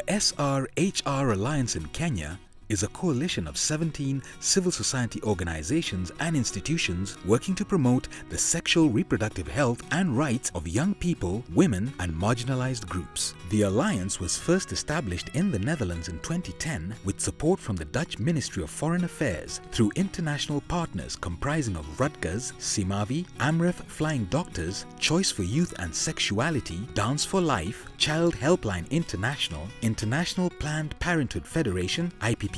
The SRHR Alliance in Kenya is a coalition of 17 civil society organizations and institutions working to promote the sexual reproductive health and rights of young people, women, and marginalized groups. The alliance was first established in the Netherlands in 2010 with support from the Dutch Ministry of Foreign Affairs through international partners comprising of Rutgers, Simavi, Amref Flying Doctors, Choice for Youth and Sexuality, Dance for Life, Child Helpline International, International Planned Parenthood Federation, IPPF,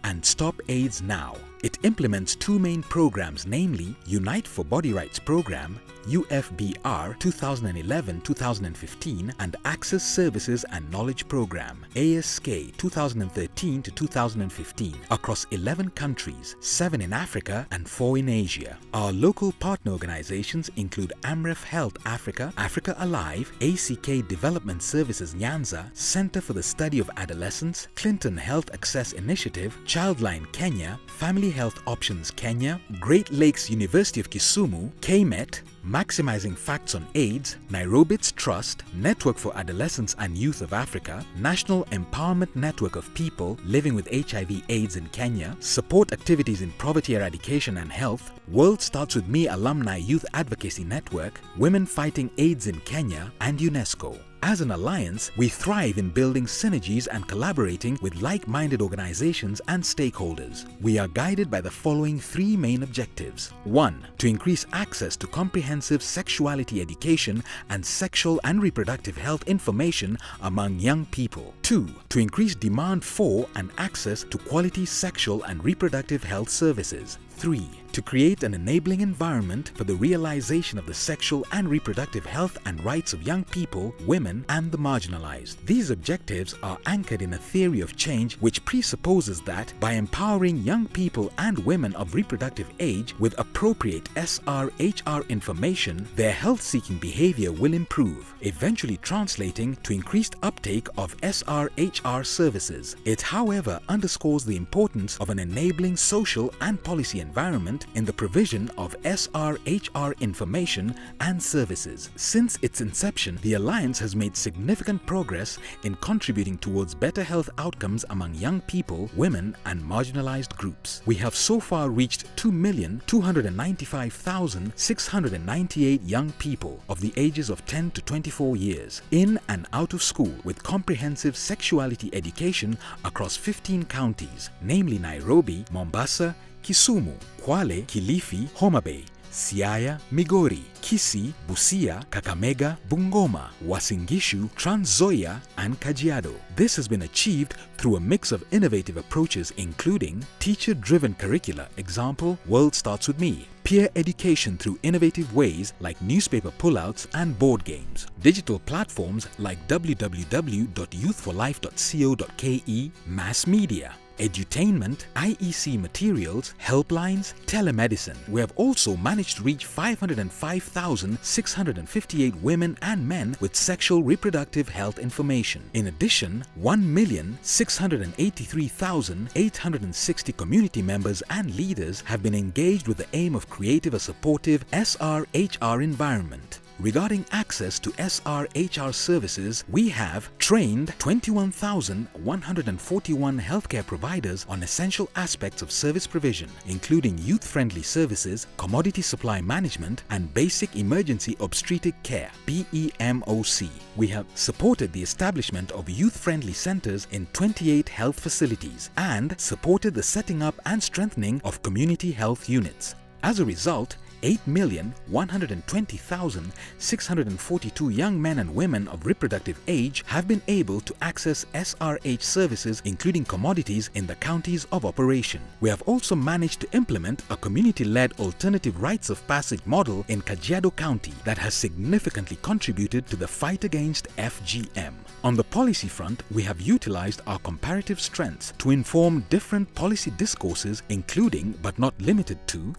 and Stop AIDS Now. It implements two main programs, namely Unite for Body Rights Program, UFBR 2011-2015, and Access Services and Knowledge Program, ASK 2013-2015, across 11 countries, 7 in Africa and 4 in Asia. Our local partner organizations include Amref Health Africa, Africa Alive, ACK Development Services Nyanza, Center for the Study of Adolescents, Clinton Health Access Initiative, Childline Kenya, Family Health Options Kenya, Great Lakes University of Kisumu, KMET, Maximizing Facts on AIDS, Nairobi's Trust, Network for Adolescents and Youth of Africa, National Empowerment Network of People Living with HIV/AIDS in Kenya, Support Activities in Poverty Eradication and Health, World Starts With Me Alumni Youth Advocacy Network, Women Fighting AIDS in Kenya, and UNESCO. As an alliance, we thrive in building synergies and collaborating with like-minded organizations and stakeholders. We are guided by the following 3 main objectives. 1. To increase access to comprehensive sexuality education and sexual and reproductive health information among young people. 2. To increase demand for and access to quality sexual and reproductive health services. 3. To create an enabling environment for the realization of the sexual and reproductive health and rights of young people, women, and the marginalized. These objectives are anchored in a theory of change which presupposes that by empowering young people and women of reproductive age with appropriate SRHR information, their health-seeking behavior will improve, eventually translating to increased uptake of SRHR services. It, however, underscores the importance of an enabling social and policy environment in the provision of SRHR information and services. Since its inception, the Alliance has made significant progress in contributing towards better health outcomes among young people, women, and marginalized groups. We have so far reached 2,295,698 young people of the ages of 10 to 24 years in and out of school with comprehensive sexuality education across 15 counties, namely Nairobi, Mombasa, Kisumu, Kwale, Kilifi, Homa Bay, Siaya, Migori, Kisii, Busia, Kakamega, Bungoma, Uasin Gishu, Trans Nzoia, and Kajiado. This has been achieved through a mix of innovative approaches including teacher-driven curricula, example, World Starts With Me, peer education through innovative ways like newspaper pullouts and board games, digital platforms like www.youthforlife.co.ke, mass media, edutainment, IEC materials, helplines, telemedicine. We have also managed to reach 505,658 women and men with sexual reproductive health information. In addition, 1,683,860 community members and leaders have been engaged with the aim of creating a supportive SRHR environment. Regarding access to SRHR services, we have trained 21,141 healthcare providers on essential aspects of service provision, including youth-friendly services, commodity supply management, and basic emergency obstetric care, BEMOC. We have supported the establishment of youth-friendly centers in 28 health facilities and supported the setting up and strengthening of community health units. As a result, 8,120,642 young men and women of reproductive age have been able to access SRH services, including commodities, in the counties of operation. We have also managed to implement a community-led alternative rites of passage model in Kajiado County that has significantly contributed to the fight against FGM. On the policy front, we have utilized our comparative strengths to inform different policy discourses, including but not limited to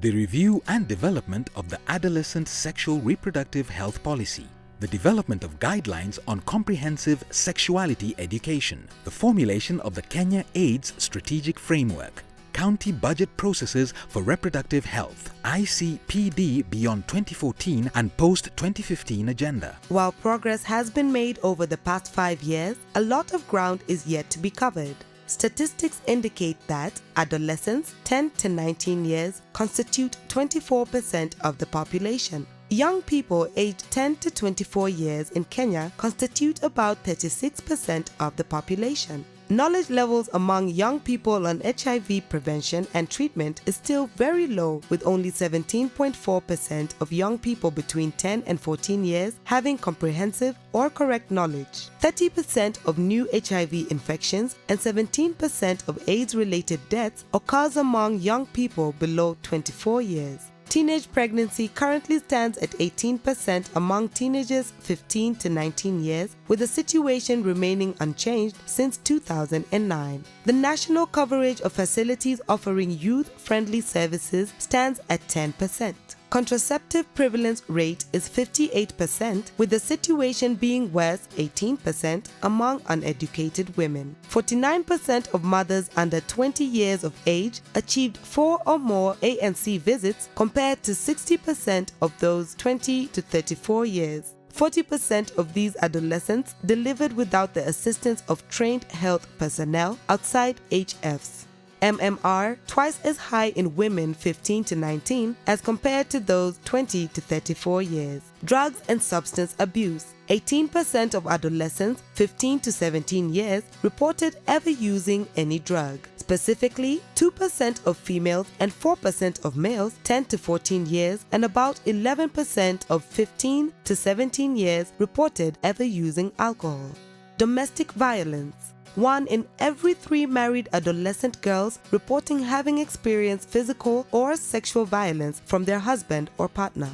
the review and development of the Adolescent Sexual Reproductive Health Policy, the development of guidelines on comprehensive sexuality education, the formulation of the Kenya AIDS Strategic Framework, county budget processes for reproductive health, ICPD beyond 2014 and post-2015 agenda. While progress has been made over the past 5 years, a lot of ground is yet to be covered. Statistics indicate that adolescents 10 to 19 years constitute 24% of the population. Young people aged 10 to 24 years in Kenya constitute about 36% of the population. Knowledge levels among young people on HIV prevention and treatment is still very low, with only 17.4% of young people between 10 and 14 years having comprehensive or correct knowledge. 30% of new HIV infections and 17% of AIDS-related deaths occurs among young people below 24 years. Teenage pregnancy currently stands at 18% among teenagers 15 to 19 years, with the situation remaining unchanged since 2009. The national coverage of facilities offering youth-friendly services stands at 10%. Contraceptive prevalence rate is 58%, with the situation being worse 18% among uneducated women. 49% of mothers under 20 years of age achieved 4 or more ANC visits compared to 60% of those 20 to 34 years. 40% of these adolescents delivered without the assistance of trained health personnel outside HFs. MMR twice as high in women 15 to 19 as compared to those 20 to 34 years. Drugs and substance abuse. 18% of adolescents 15 to 17 years reported ever using any drug. Specifically, 2% of females and 4% of males 10 to 14 years and about 11% of 15 to 17 years reported ever using alcohol. Domestic violence. 1 in every 3 married adolescent girls reporting having experienced physical or sexual violence from their husband or partner.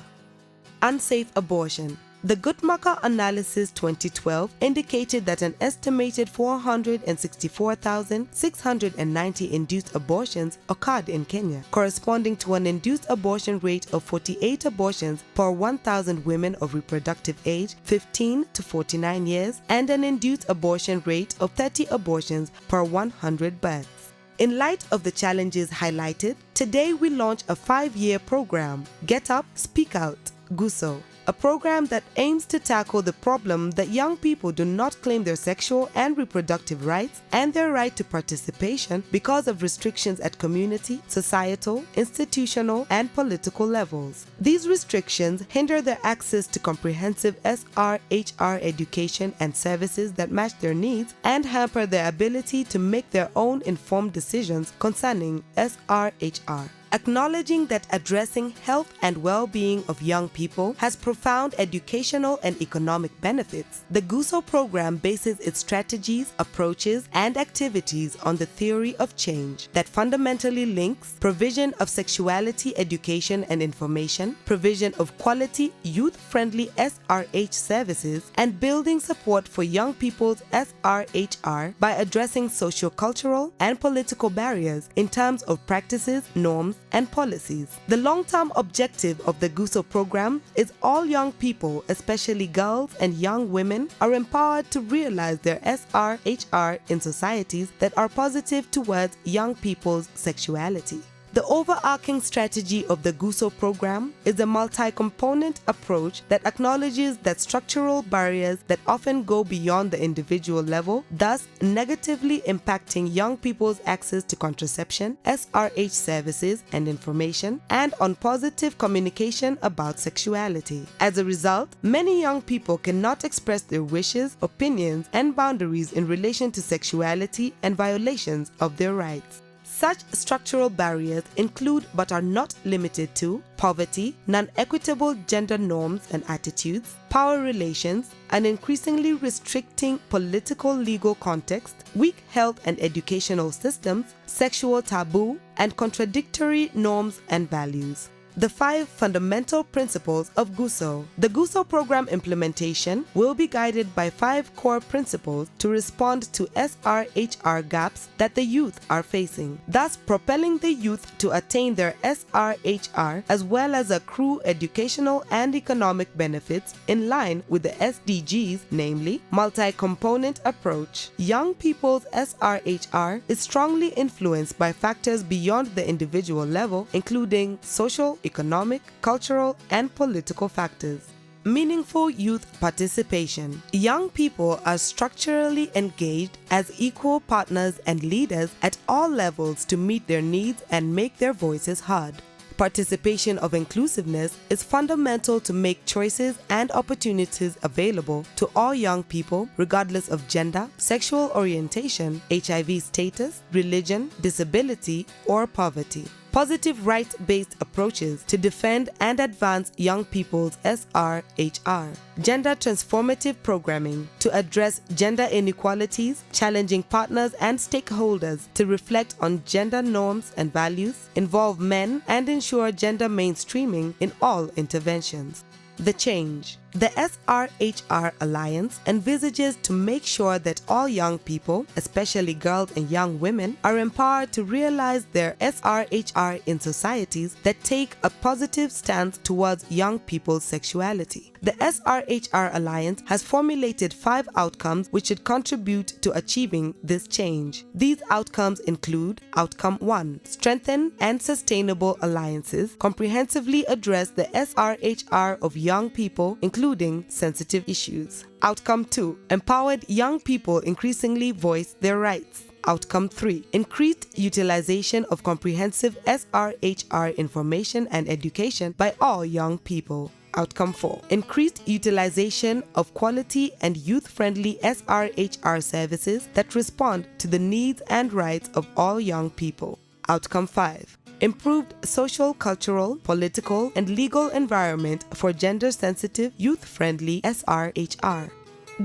Unsafe abortion. The Guttmacher Analysis 2012 indicated that an estimated 464,690 induced abortions occurred in Kenya, corresponding to an induced abortion rate of 48 abortions per 1,000 women of reproductive age 15 to 49 years and an induced abortion rate of 30 abortions per 100 births. In light of the challenges highlighted, today we launch a 5-year program, Get Up, Speak Out, GUSO, a program that aims to tackle the problem that young people do not claim their sexual and reproductive rights and their right to participation because of restrictions at community, societal, institutional, and political levels. These restrictions hinder their access to comprehensive SRHR education and services that match their needs and hamper their ability to make their own informed decisions concerning SRHR. Acknowledging that addressing health and well-being of young people has profound educational and economic benefits, the GUSO program bases its strategies, approaches, and activities on the theory of change that fundamentally links provision of sexuality education and information, provision of quality, youth-friendly SRH services, and building support for young people's SRHR by addressing socio-cultural and political barriers in terms of practices, norms, and policies. The long-term objective of the GUSO program is all young people, especially girls and young women, are empowered to realize their SRHR in societies that are positive towards young people's sexuality. The overarching strategy of the GUSO program is a multi-component approach that acknowledges that structural barriers that often go beyond the individual level, thus negatively impacting young people's access to contraception, SRH services and information, and on positive communication about sexuality. As a result, many young people cannot express their wishes, opinions, and boundaries in relation to sexuality and violations of their rights. Such structural barriers include but are not limited to poverty, non-equitable gender norms and attitudes, power relations, an increasingly restricting political legal context, weak health and educational systems, sexual taboo, and contradictory norms and values. The 5 fundamental principles of GUSO. The GUSO program implementation will be guided by 5 core principles to respond to SRHR gaps that the youth are facing, thus propelling the youth to attain their SRHR as well as accrue educational and economic benefits in line with the SDGs, namely multi-component approach. Young people's SRHR is strongly influenced by factors beyond the individual level, including social, economic, cultural, and political factors. Meaningful youth participation. Young people are structurally engaged as equal partners and leaders at all levels to meet their needs and make their voices heard. Participation of inclusiveness is fundamental to make choices and opportunities available to all young people regardless of gender, sexual orientation, HIV status, religion, disability, or poverty. Positive rights-based approaches to defend and advance young people's SRHR. Gender transformative programming to address gender inequalities, challenging partners and stakeholders to reflect on gender norms and values, involve men and ensure gender mainstreaming in all interventions. The change. The SRHR Alliance envisages to make sure that all young people, especially girls and young women, are empowered to realize their SRHR in societies that take a positive stance towards young people's sexuality. The SRHR Alliance has formulated 5 outcomes which should contribute to achieving this change. These outcomes include: Outcome 1. Strengthen and sustainable alliances comprehensively address the SRHR of young people, including sensitive issues. Outcome 2. Empowered young people increasingly voice their rights. Outcome 3. Increased utilization of comprehensive SRHR information and education by all young people. Outcome 4. Increased utilization of quality and youth-friendly SRHR services that respond to the needs and rights of all young people. Outcome 5. Improved social, cultural, political, and legal environment for gender-sensitive, youth-friendly SRHR.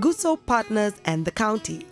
GUSO partners and the counties.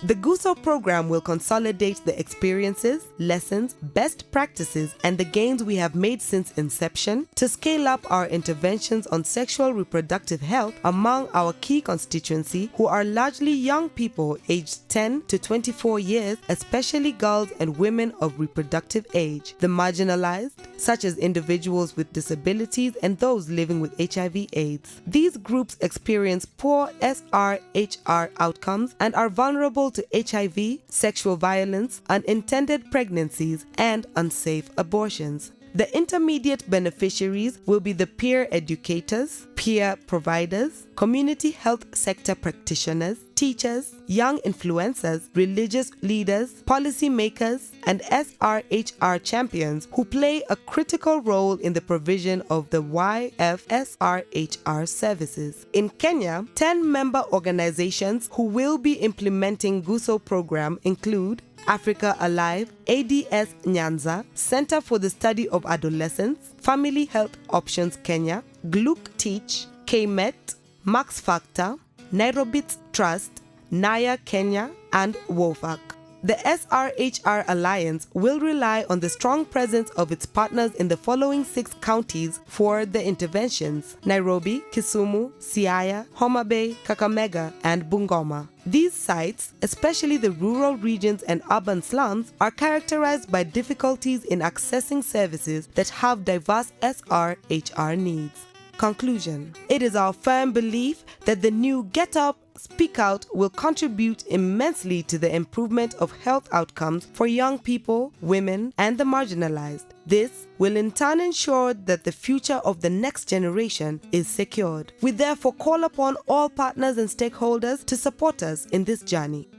The GUSO program will consolidate the experiences, lessons, best practices, and the gains we have made since inception to scale up our interventions on sexual reproductive health among our key constituency, who are largely young people aged 10 to 24 years, especially girls and women of reproductive age, the marginalized, such as individuals with disabilities and those living with HIV/AIDS. These groups experience poor SRHR outcomes and are vulnerable to HIV, sexual violence, unintended pregnancies, and unsafe abortions. The intermediate beneficiaries will be the peer educators, peer providers, community health sector practitioners, teachers, young influencers, religious leaders, policymakers, and SRHR champions who play a critical role in the provision of the YFSRHR services. In Kenya, 10 member organizations who will be implementing GUSO program include Africa Alive, ADS Nyanza, Center for the Study of Adolescents, Family Health Options Kenya, Gluck Teach, KMET, Max Factor, Nairobi Trust, Naya Kenya, and WOFAC. The SRHR Alliance will rely on the strong presence of its partners in the following 6 counties for the interventions: Nairobi, Kisumu, Siaya, Homa Bay, Kakamega, and Bungoma. These sites, especially the rural regions and urban slums, are characterized by difficulties in accessing services that have diverse SRHR needs. Conclusion. It is our firm belief that the new Get Up, Speak Out will contribute immensely to the improvement of health outcomes for young people, women, and the marginalized. This will in turn ensure that the future of the next generation is secured. We therefore call upon all partners and stakeholders to support us in this journey.